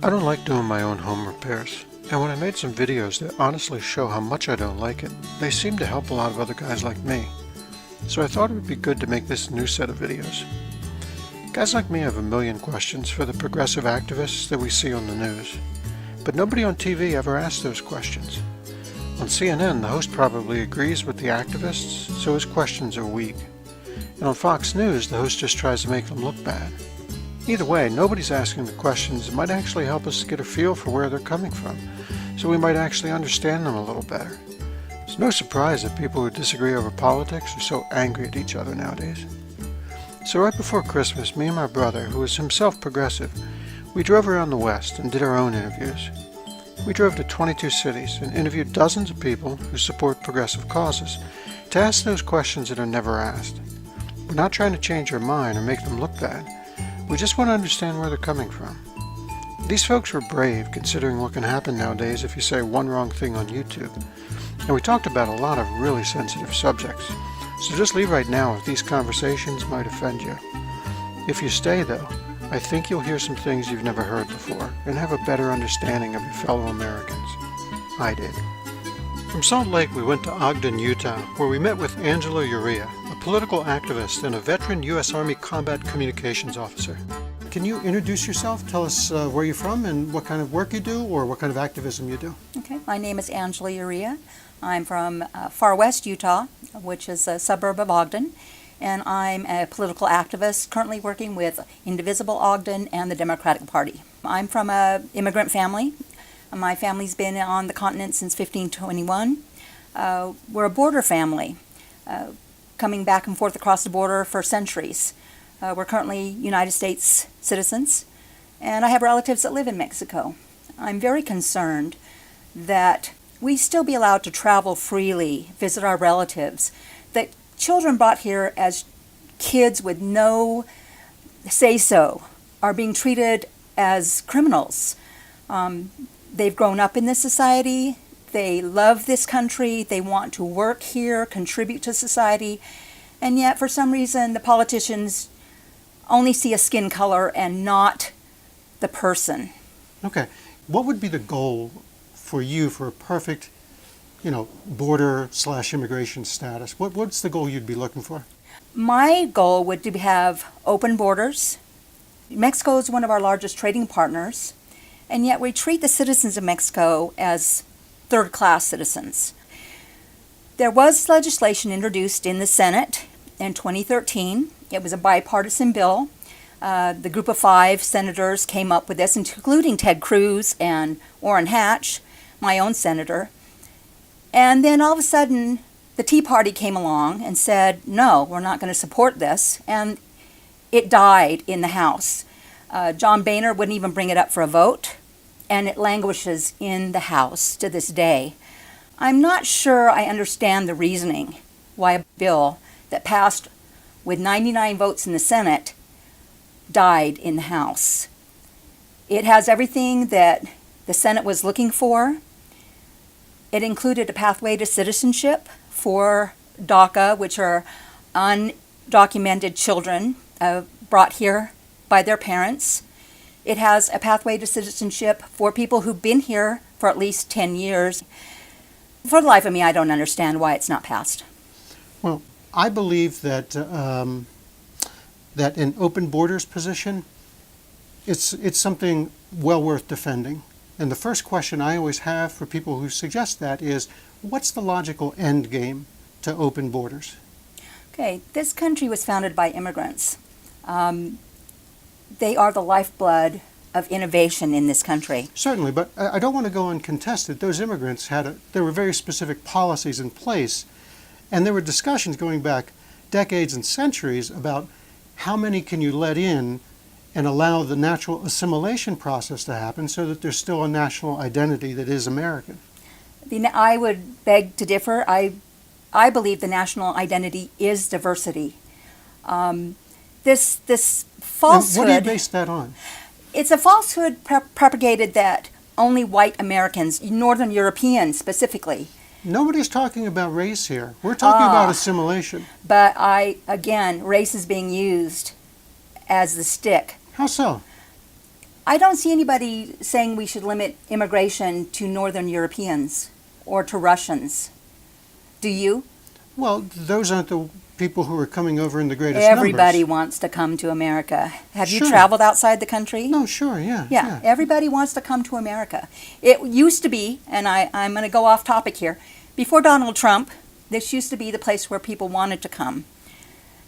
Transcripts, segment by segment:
I don't like doing my own home repairs, and when I made some videos that honestly show how much I don't like it, they seem to help a lot of other guys like me. So I thought it would be good to make this new set of videos. Guys like me have a million questions for the progressive activists that we see on the news, but nobody on TV ever asks those questions. On CNN, the host probably agrees with the activists, so his questions are weak. And on Fox News, the host just tries to make them look bad. Either way, nobody's asking the questions that might actually help us get a feel for where they're coming from, so we might actually understand them a little better. It's no surprise that people who disagree over politics are so angry at each other nowadays. So right before Christmas, me and my brother, who is himself progressive, we drove around the West and did our own interviews. We drove to 22 cities and interviewed dozens of people who support progressive causes to ask those questions that are never asked. We're not trying to change their mind or make them look bad. We just want to understand where they're coming from. These folks were brave, considering what can happen nowadays if you say one wrong thing on YouTube. And we talked about a lot of really sensitive subjects. So just leave right now if these conversations might offend you. If you stay though, I think you'll hear some things you've never heard before and have a better understanding of your fellow Americans. I did. From Salt Lake, we went to Ogden, Utah, where we met with Angela Urrea, a political activist and a veteran U.S. Army combat communications officer. Can you introduce yourself? Tell us where you're from and what kind of work you do or what kind of activism you do. Okay, my name is Angela Urrea. I'm from far west Utah, which is a suburb of Ogden, and I'm a political activist currently working with Indivisible Ogden and the Democratic Party. I'm from an immigrant family. My family's been on the continent since 1521. We're a border family, coming back and forth across the border for centuries. We're currently United States citizens, and I have relatives that live in Mexico. I'm very concerned that we still be allowed to travel freely, visit our relatives, that children brought here as kids with no say-so are being treated as criminals. They've grown up in this society, they love this country, they want to work here, contribute to society, and yet for some reason the politicians only see a skin color and not the person. Okay, what would be the goal for you for a perfect, border/immigration status? What's the goal you'd be looking for? My goal would be to have open borders. Mexico is one of our largest trading partners, and yet we treat the citizens of Mexico as third-class citizens. There was legislation introduced in the Senate in 2013. It was a bipartisan bill. The group of 5 senators came up with this, including Ted Cruz and Orrin Hatch, my own senator. And then all of a sudden, the Tea Party came along and said, no, we're not going to support this. And it died in the House. John Boehner wouldn't even bring it up for a vote, and it languishes in the House to this day. I'm not sure I understand the reasoning why a bill that passed with 99 votes in the Senate died in the House. It has everything that the Senate was looking for. It included a pathway to citizenship for DACA, which are undocumented children brought here by their parents. It has a pathway to citizenship for people who've been here for at least 10 years. For the life of me, I don't understand why it's not passed. Well, I believe that that an open borders position, it's something well worth defending. And the first question I always have for people who suggest that is, what's the logical end game to open borders? Okay, this country was founded by immigrants. They are the lifeblood of innovation in this country. Certainly, but I don't want to go uncontested. Those immigrants there were very specific policies in place, and there were discussions going back decades and centuries about how many can you let in and allow the natural assimilation process to happen so that there's still a national identity that is American. I would beg to differ. I believe the national identity is diversity. This falsehood... And what do you base that on? It's a falsehood propagated that only white Americans, Northern Europeans specifically... Nobody's talking about race here. We're talking about assimilation. But again, race is being used as the stick. How so? I don't see anybody saying we should limit immigration to Northern Europeans or to Russians. Do you? Well, those aren't the people who are coming over in the greatest Everybody numbers. wants to come to America. Have you Sure. traveled outside the country? No, sure, yeah. Yeah, everybody wants to come to America. It used to be, and I'm going to go off topic here, before Donald Trump, this used to be the place where people wanted to come.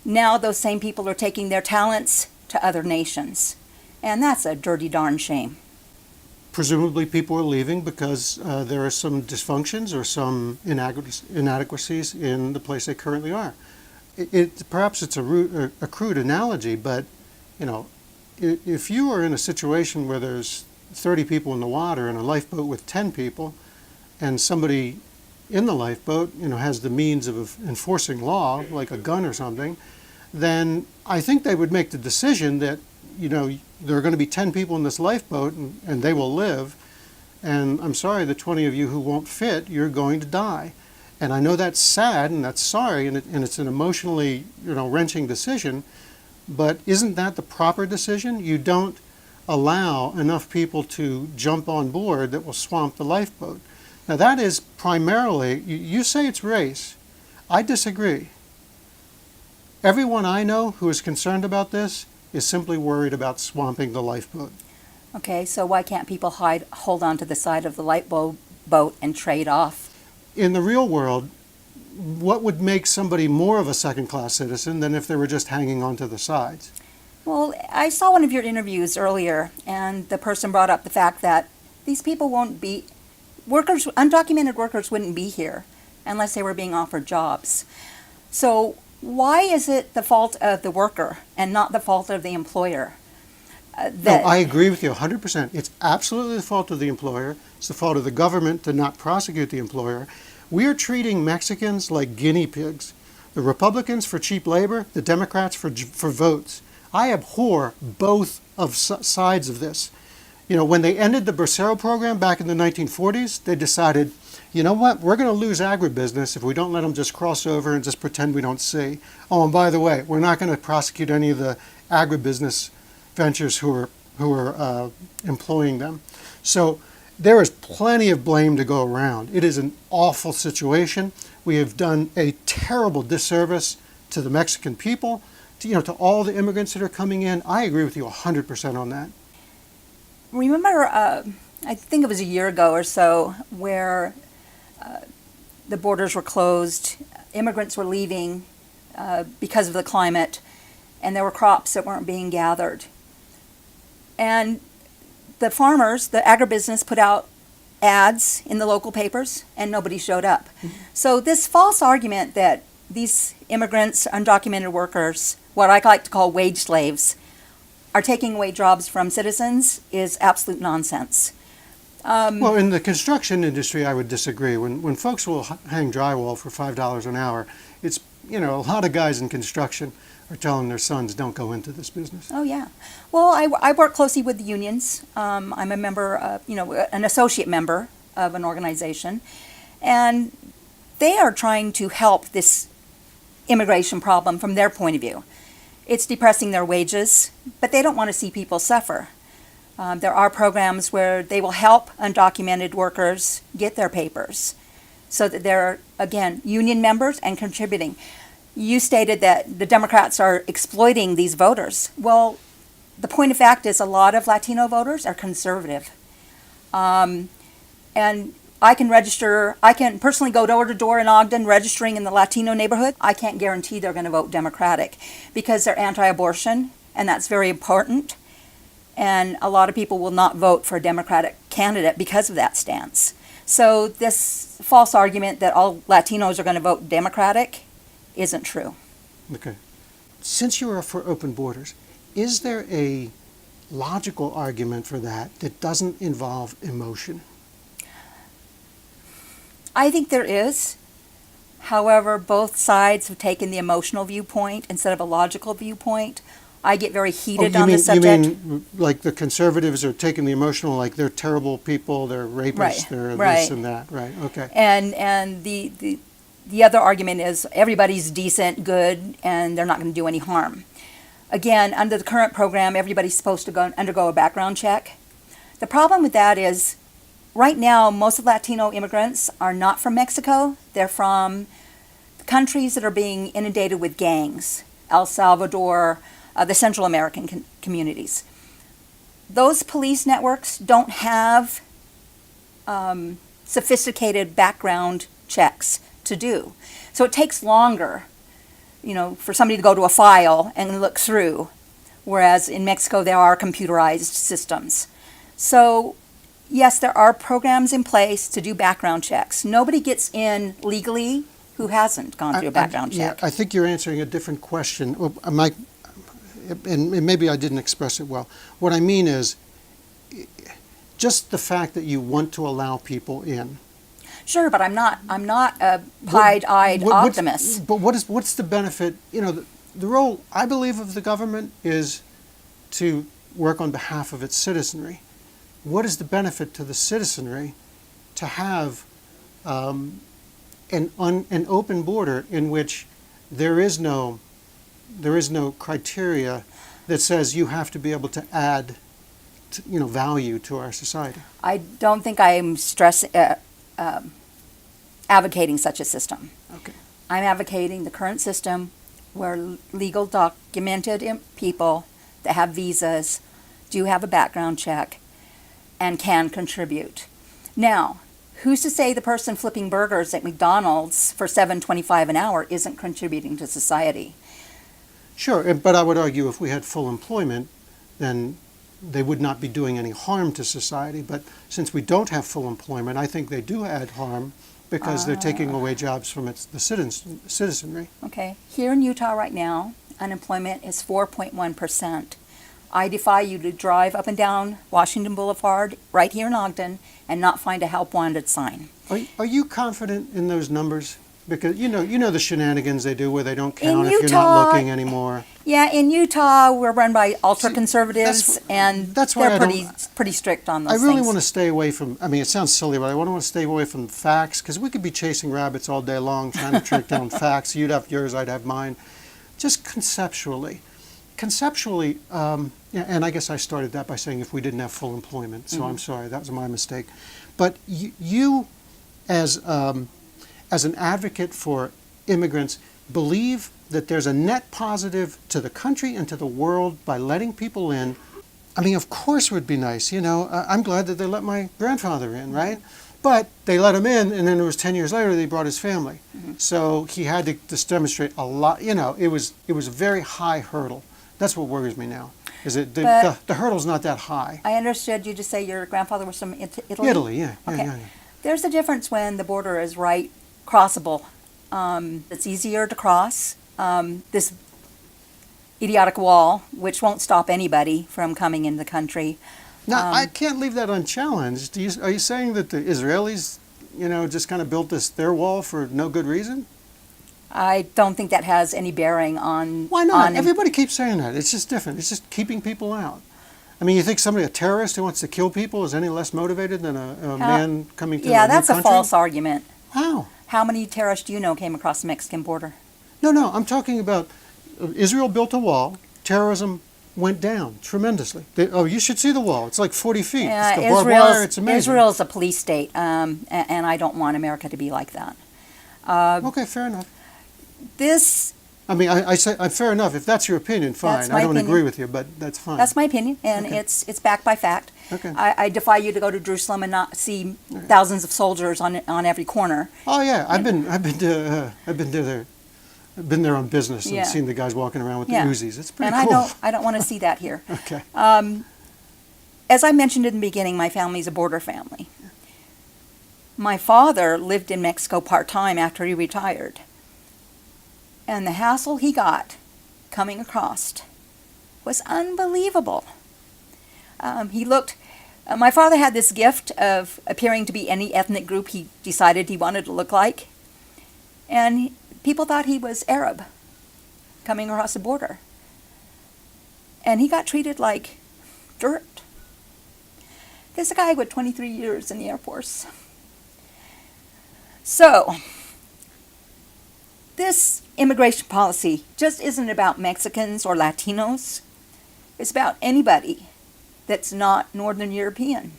Now those same people are taking their talents to other nations. And that's a dirty darn shame. Presumably people are leaving because there are some dysfunctions or some inadequacies in the place they currently are. Perhaps it's a crude analogy, but you know, if you are in a situation where there's 30 people in the water in a lifeboat with 10 people, and somebody in the lifeboat, you know, has the means of enforcing law, like a gun or something, then I think they would make the decision that, you know, there are going to be 10 people in this lifeboat and they will live. And I'm sorry, the 20 of you who won't fit, you're going to die. And I know that's sad and that's sorry and it's an emotionally, you know, wrenching decision. But isn't that the proper decision? You don't allow enough people to jump on board that will swamp the lifeboat. Now that is primarily, you say it's race. I disagree. Everyone I know who is concerned about this is simply worried about swamping the lifeboat. Okay, so why can't people hold on to the side of the lifeboat and trade off? In the real world, what would make somebody more of a second-class citizen than if they were just hanging onto the sides? Well, I saw one of your interviews earlier, and the person brought up the fact that these people won't be, undocumented workers wouldn't be here unless they were being offered jobs. So why is it the fault of the worker and not the fault of the employer? No, I agree with you 100%. It's absolutely the fault of the employer. It's the fault of the government to not prosecute the employer. We are treating Mexicans like guinea pigs. The Republicans for cheap labor, the Democrats for votes. I abhor both of sides of this. You know, when they ended the Bracero program back in the 1940s, they decided, you know what, we're going to lose agribusiness if we don't let them just cross over and just pretend we don't see. Oh, and by the way, we're not going to prosecute any of the agribusiness ventures who are employing them. So there is plenty of blame to go around. It is an awful situation. We have done a terrible disservice to the Mexican people, to all the immigrants that are coming in. I agree with you 100% on that. Remember, I think it was a year ago or so, where the borders were closed, immigrants were leaving because of the climate, and there were crops that weren't being gathered. And the farmers, the agribusiness, put out ads in the local papers, and nobody showed up. Mm-hmm. So this false argument that these immigrants, undocumented workers, what I like to call wage slaves, are taking away jobs from citizens is absolute nonsense. Well, in the construction industry, I would disagree. When folks will hang drywall for $5 an hour, it's, a lot of guys in construction are telling their sons, don't go into this business. Oh, yeah. Well, I work closely with the unions. I'm a member, an associate member of an organization. And they are trying to help this immigration problem from their point of view. It's depressing their wages, but they don't want to see people suffer. There are programs where they will help undocumented workers get their papers so that they're, again, union members and contributing. You stated that the Democrats are exploiting these voters. Well, the point of fact is a lot of Latino voters are conservative. And I can personally go door to door in Ogden registering in the Latino neighborhood. I can't guarantee they're going to vote Democratic because they're anti-abortion, and that's very important. And a lot of people will not vote for a Democratic candidate because of that stance. So this false argument that all Latinos are going to vote Democratic isn't true. Okay. Since you are for open borders, is there a logical argument for that doesn't involve emotion? I think there is. However, both sides have taken the emotional viewpoint instead of a logical viewpoint. I get very heated on the subject. You mean like the conservatives are taking the emotional, like they're terrible people, they're rapists, right, they're right. This and that, right? Okay. And the other argument is everybody's decent, good, and they're not going to do any harm. Again, under the current program, everybody's supposed to undergo a background check. The problem with that is, right now, most of Latino immigrants are not from Mexico. They're from countries that are being inundated with gangs, El Salvador, the Central American communities. Those police networks don't have sophisticated background checks to do. So it takes longer, for somebody to go to a file and look through, whereas in Mexico there are computerized systems. So yes, there are programs in place to do background checks. Nobody gets in legally who hasn't gone through a background check. Yeah, I think you're answering a different question. And maybe I didn't express it well. What I mean is, just the fact that you want to allow people in. Sure, but I'm not a pied-eyed optimist. But what's the benefit? The role, I believe, of the government is to work on behalf of its citizenry. What is the benefit to the citizenry to have an open border in which there is no criteria that says you have to be able to add value to our society? I don't think I'm advocating such a system. Okay. I'm advocating the current system where legal documented people that have visas do have a background check and can contribute. Now, who's to say the person flipping burgers at McDonald's for $7.25 an hour isn't contributing to society? Sure, but I would argue if we had full employment, then they would not be doing any harm to society. But since we don't have full employment, I think they do add harm because they're taking away jobs from the citizenry. Okay. Here in Utah right now, unemployment is 4.1%. I defy you to drive up and down Washington Boulevard right here in Ogden and not find a help wanted sign. Are you confident in those numbers? Because you know the shenanigans they do where they don't count if you're not looking anymore. Yeah, in Utah we're run by ultra-conservatives, and they're pretty strict on those things. I really want to stay away from, it sounds silly, but I want to stay away from facts, because we could be chasing rabbits all day long trying to track down facts. You'd have yours, I'd have mine. Just conceptually, and I guess I started that by saying if we didn't have full employment, so I'm sorry, that was my mistake. But you as an advocate for immigrants, believe that there's a net positive to the country and to the world by letting people in. Of course it would be nice, I'm glad that they let my grandfather in, right? But they let him in, and then it was 10 years later they brought his family. So he had to just demonstrate a lot, it was a very high hurdle. That's what worries me now, is that the hurdle's not that high. I understood you to say your grandfather was from Italy? Italy, yeah. Okay. Yeah. There's a difference when the border is right crossable. It's easier to cross. This idiotic wall, which won't stop anybody from coming into the country. Now, I can't leave that unchallenged. Are you saying that the Israelis, just kind of built their wall for no good reason? I don't think that has any bearing on... Why not? Everybody keeps saying that. It's just different. It's just keeping people out. You think a terrorist who wants to kill people is any less motivated than a man coming to a new country? Yeah, that's a false argument. How? How many terrorists do you know came across the Mexican border? No, I'm talking about Israel built a wall, terrorism went down tremendously. You should see the wall. It's like 40 feet. It's the barbed wire. It's amazing. Israel's a police state, and I don't want America to be like that. Okay, fair enough. I say fair enough. If that's your opinion, fine. I don't agree with you, but that's fine. That's my opinion, and okay. it's backed by fact. Okay. I defy you to go to Jerusalem and not see thousands of soldiers on every corner. Oh yeah, I've been there on business and seen the guys walking around with the Uzis. It's pretty cool. And I don't want to see that here. Okay. As I mentioned in the beginning, my family's a border family. My father lived in Mexico part-time after he retired. And the hassle he got coming across was unbelievable. My father had this gift of appearing to be any ethnic group he decided he wanted to look like. And people thought he was Arab coming across the border. And he got treated like dirt. This is a guy with 23 years in the Air Force. So, this immigration policy just isn't about Mexicans or Latinos. It's about anybody that's not Northern European.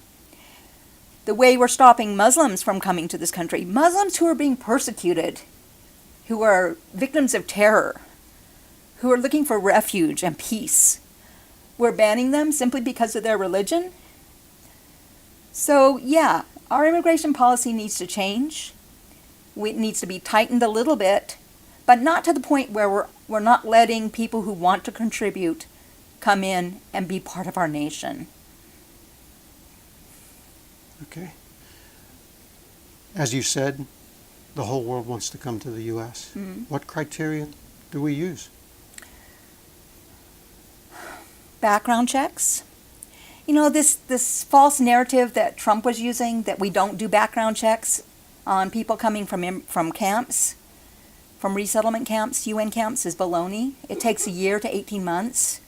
The way we're stopping Muslims from coming to this country, Muslims who are being persecuted, who are victims of terror, who are looking for refuge and peace, we're banning them simply because of their religion. So yeah, our immigration policy needs to change. It needs to be tightened a little bit, but not to the point where we're not letting people who want to contribute come in and be part of our nation. Okay. As you said, the whole world wants to come to the U.S. Mm-hmm. What criteria do we use? Background checks. You know, this false narrative that Trump was using, that we don't do background checks on people coming from camps, from resettlement camps, UN camps, is baloney. It takes a year to 18 months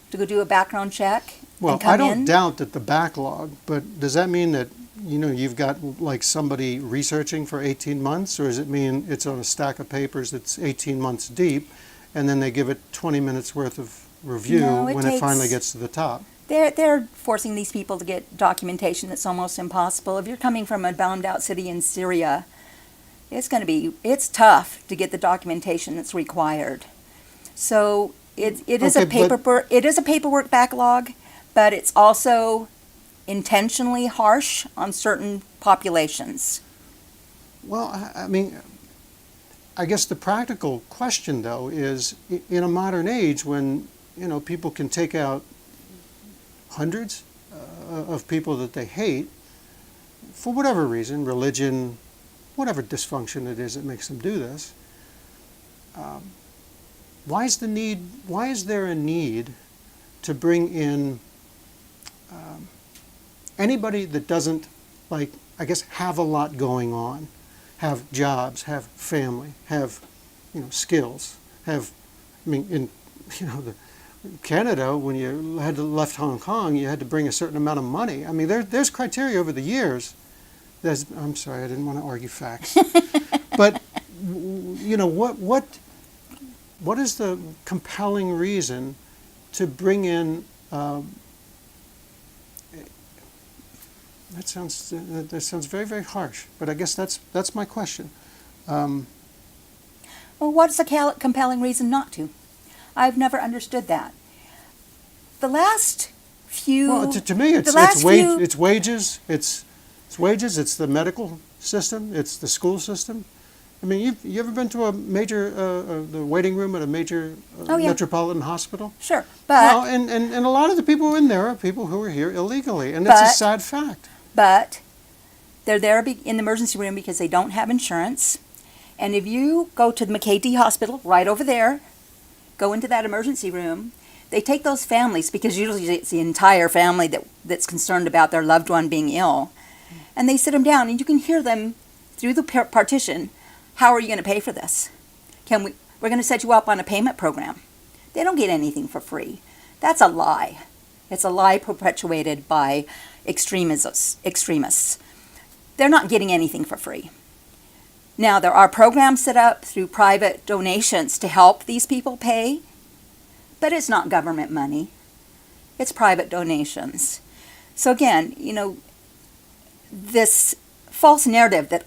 to go do a background check. Well, I don't doubt that the backlog, but does that mean that, you know, you've got like somebody researching for 18 months, or does it mean it's on a stack of papers that's 18 months deep, and then they give it 20 minutes worth of review when it finally gets to the top? They're forcing these people to get documentation that's almost impossible. If you're coming from a bombed out city in Syria, it's tough to get the documentation that's required. So it is a paperwork backlog, but it's also intentionally harsh on certain populations. Well, I mean, I guess the practical question, though, is in a modern age when, you know, people can take out hundreds of people that they hate for whatever reason, religion, whatever dysfunction it is that makes them do this. Why is there a need to bring in anybody that doesn't, like, I guess, have a lot going on, have jobs, have family, have, you know, skills, have, I mean, in, you know, Canada, when you had left Hong Kong, you had to bring a certain amount of money. I mean, there's criteria over the years. I'm sorry, I didn't want to argue facts, but you know, what is the compelling reason to bring in? That sounds very, very harsh, but I guess that's my question. Well, what's the compelling reason not to? I've never understood that. The last few... Well, to me, it's wages, it's the medical system, it's the school system. I mean, you ever been to a major, the waiting room at a major metropolitan hospital? Sure, but... Well, and a lot of the people in there are people who are here illegally, and it's a sad fact. But they're there in the emergency room because they don't have insurance. And if you go to the McKay Hospital, right over there, go into that emergency room, they take those families, because usually it's the entire family that's concerned about their loved one being ill, and they sit them down, and you can hear them through the partition. How are you going to pay for this? We're going to set you up on a payment program. They don't get anything for free. That's a lie. It's a lie perpetuated by extremists. They're not getting anything for free. Now, there are programs set up through private donations to help these people pay, but it's not government money. It's private donations. So again, you know, this false narrative that,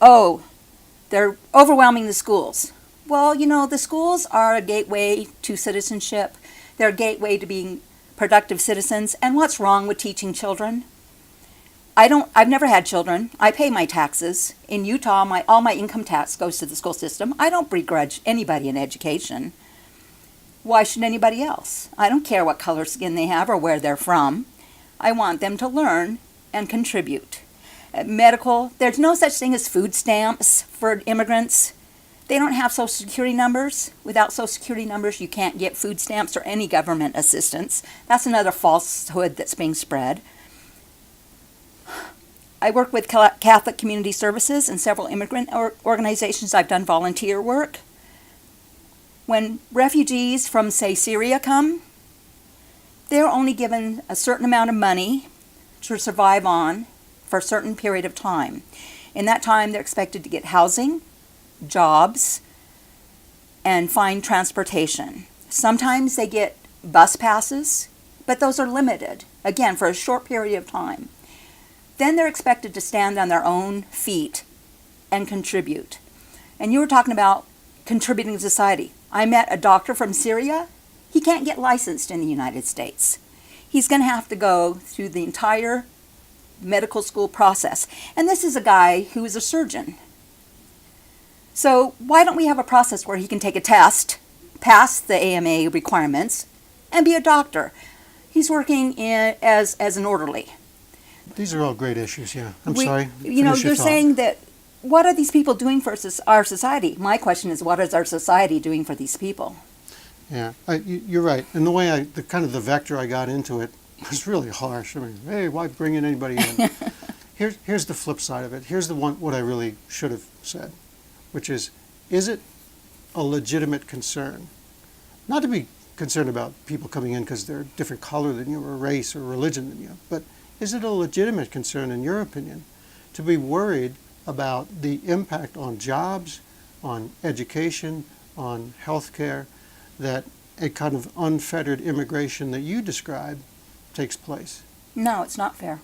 they're overwhelming the schools. Well, you know, the schools are a gateway to citizenship. They're a gateway to being productive citizens. And what's wrong with teaching children? I've never had children. I pay my taxes. In Utah, all my income tax goes to the school system. I don't begrudge anybody an education. Why should anybody else? I don't care what color skin they have or where they're from. I want them to learn and contribute. Medical, there's no such thing as food stamps for immigrants. They don't have Social Security numbers. Without Social Security numbers, you can't get food stamps or any government assistance. That's another falsehood that's being spread. I work with Catholic Community Services and several immigrant organizations. I've done volunteer work. When refugees from, say, Syria come, they're only given a certain amount of money to survive on for a certain period of time. In that time, they're expected to get housing, jobs, and find transportation. Sometimes they get bus passes, but those are limited, again, for a short period of time. Then they're expected to stand on their own feet and contribute. And you were talking about contributing to society. I met a doctor from Syria. He can't get licensed in the United States. He's going to have to go through the entire medical school process. And this is a guy who is a surgeon. So why don't we have a process where he can take a test, pass the AMA requirements, and be a doctor? He's working as an orderly. These are all great issues, yeah. I'm sorry. You know, you're saying that, what are these people doing for our society? My question is, what is our society doing for these people? Yeah, you're right. And the way the kind of the vector I got into it was really harsh. I mean, hey, why bring in anybody in? Here's the flip side of it. Here's the one, what I really should have said, which is it a legitimate concern? Not to be concerned about people coming in because they're a different color than you, or race, or religion than you, but is it a legitimate concern, in your opinion, to be worried about the impact on jobs, on education, on health care, that a kind of unfettered immigration that you describe takes place? No, it's not fair.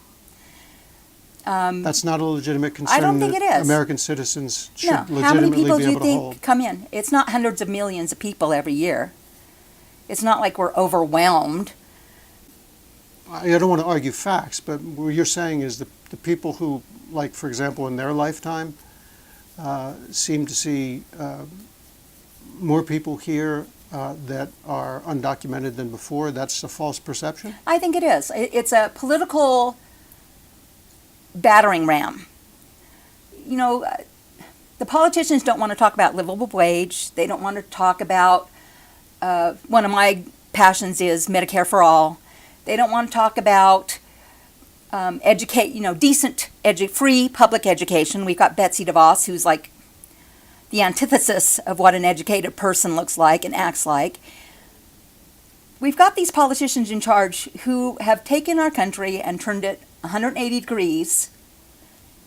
That's not a legitimate concern. I don't think it is. American citizens should legitimately How many people be do you able to hold. think come in? It's not hundreds of millions of people every year. It's not like we're overwhelmed. I don't want to argue facts, but what you're saying is the people who, like, for example, in their lifetime, seem to see more people here that are undocumented than before. That's a false perception? I think it is. It's a political battering ram. You know, the politicians don't want to talk about livable wage. They don't want to talk about, one of my passions is Medicare for all. They don't want to talk about decent, free public education. We've got Betsy DeVos, who's like the antithesis of what an educated person looks like and acts like. We've got these politicians in charge who have taken our country and turned it 180 degrees,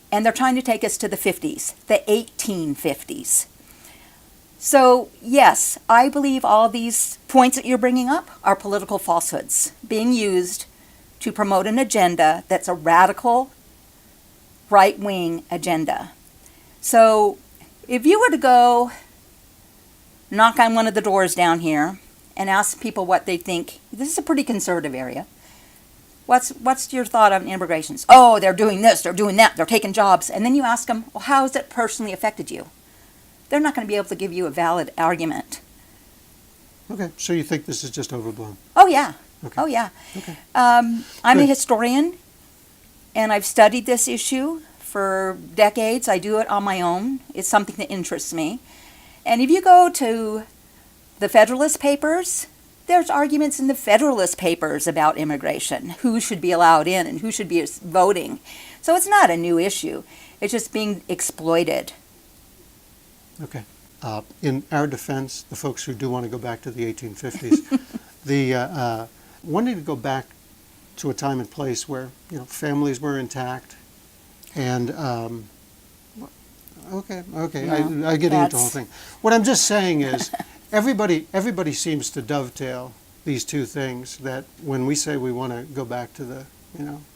and they're trying to take us to the 50s, the 1850s. So, yes, I believe all these points that you're bringing up are political falsehoods being used to promote an agenda that's a radical, right-wing agenda. So, if you were to go knock on one of the doors down here and ask people what they think, this is a pretty conservative area. What's your thought on immigrations? Oh, they're doing this, they're doing that, they're taking jobs. And then you ask them, well, how has it personally affected you? They're not going to be able to give you a valid argument. Okay, so you think this is just overblown? Oh, yeah. Okay. Oh, yeah. Okay. I'm Good. a historian, and I've studied this issue for decades. I do it on my own. It's something that interests me. And if you go to the Federalist Papers, there's arguments in the Federalist Papers about immigration, who should be allowed in and who should be voting. So it's not a new issue. It's just being exploited. Okay. In our defense, the folks who do want to go back to the 1850s, wanting to go back to a time and place where families were intact, and okay, No, I get into the whole thing. What I'm just saying is, everybody seems to dovetail these two things. That when we say we want to go back to the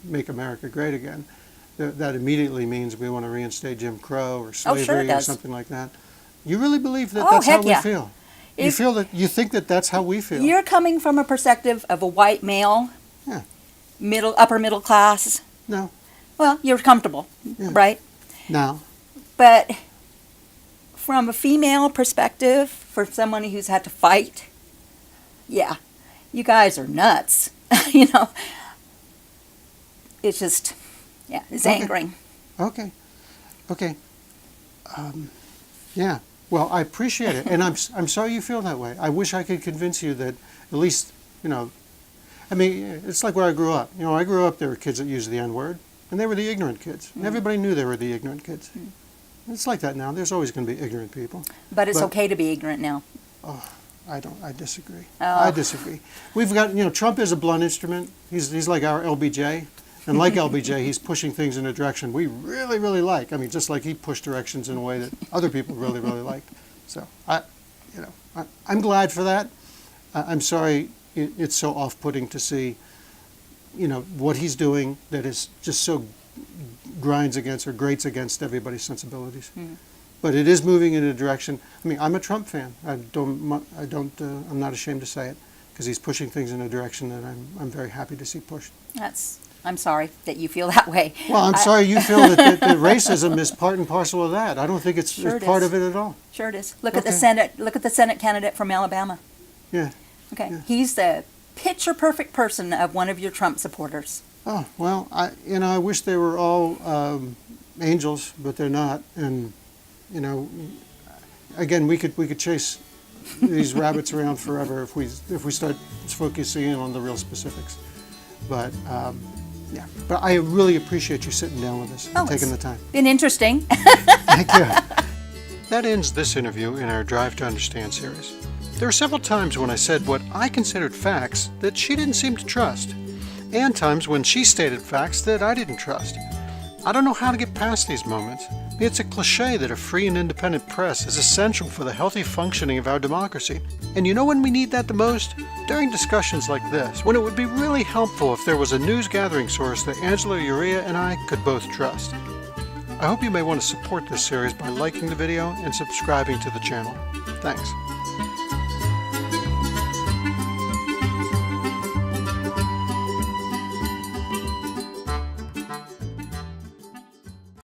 make America great again, that immediately means we want to reinstate Jim Crow or slavery or something like that. You really believe that that's how we feel? You think that that's how we feel? You're coming from a perspective of a white male, Yeah. upper middle class. No. Well, you're comfortable, Yeah. right? No. But from a female perspective, for someone who's had to fight, yeah, you guys are nuts. It's just, yeah, it's angering. Okay. Yeah. Well, I appreciate it, and I'm sorry you feel that way. I wish I could convince you that at least I mean, it's like where I grew up. I grew up, there were kids that used the N-word, and they were the ignorant kids. And everybody knew they were the ignorant kids. It's like that now. There's always going to be ignorant people. But it's okay to be ignorant now. Oh, I disagree. Oh. I disagree. We've got, Trump is a blunt instrument. He's like our LBJ. And like LBJ, he's pushing things in a direction we really, really like. I mean, just like he pushed directions in a way that other people really, really liked. So, I'm glad for that. I'm sorry it's so off-putting to see, what he's doing that is just so grates against everybody's sensibilities. Mm. But it is moving in a direction. I mean, I'm a Trump fan. I'm not ashamed to say it, because he's pushing things in a direction that I'm very happy to see pushed. I'm sorry that you feel that way. Well, I'm sorry you feel that racism is part and parcel of that. I don't think it's part of it at all. Sure it is. Look at the Senate. Look at the Senate candidate from Alabama. Yeah. Okay, Yeah. he's the picture-perfect person of one of your Trump supporters. Oh, well, I wish they were all angels, but they're not. And again, we could chase these rabbits around forever if we start focusing in on the real specifics. But yeah, but I really appreciate you sitting down with us and taking the time. Been interesting. Thank you. That ends this interview in our Drive to Understand series. There were several times when I said what I considered facts that she didn't seem to trust, and times when she stated facts that I didn't trust. I don't know how to get past these moments. It's a cliche that a free and independent press is essential for the healthy functioning of our democracy. And you know when we need that the most? During discussions like this, when it would be really helpful if there was a news gathering source that Angela Urrea and I could both trust. I hope you may want to support this series by liking the video and subscribing to the channel. Thanks.